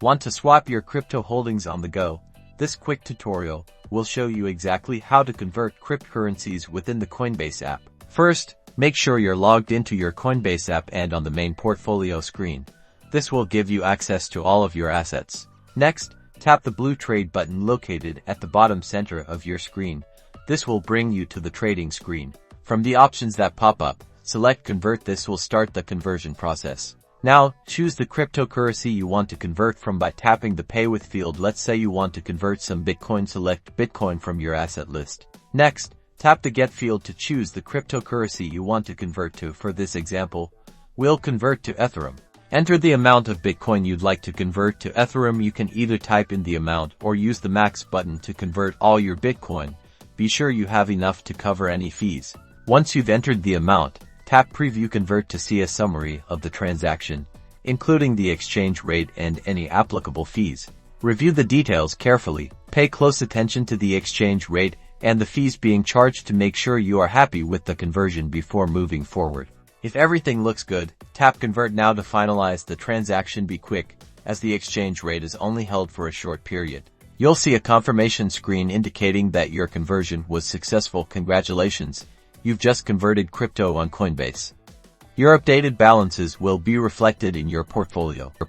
Want to swap your crypto holdings on the go? This quick tutorial will show you exactly how to convert cryptocurrencies within the Coinbase app. First, make sure you're logged into your Coinbase app and on the main portfolio screen. This will give you access to all of your assets. Next, tap the blue trade button located at the bottom center of your screen. This will bring you to the trading screen. From the options that pop up, select Convert. This will start the conversion process. Now, choose the cryptocurrency you want to convert from by tapping the Pay With field. Let's say you want to convert some Bitcoin. Select Bitcoin from your asset list. Next, tap the Get field to choose the cryptocurrency you want to convert to. For this example, we'll convert to Ethereum. Enter the amount of Bitcoin you'd like to convert to Ethereum. You can either type in the amount or use the Max button to convert all your Bitcoin. Be sure you have enough to cover any fees. Once you've entered the amount, tap Preview Convert to see a summary of the transaction, including the exchange rate and any applicable fees. Review the details carefully. Pay close attention to the exchange rate and the fees being charged to make sure you are happy with the conversion before moving forward. If everything looks good, tap Convert now to finalize the transaction. Be quick, as the exchange rate is only held for a short period. You'll see a confirmation screen indicating that your conversion was successful. Congratulations! You've just converted crypto on Coinbase. Your updated balances will be reflected in your portfolio.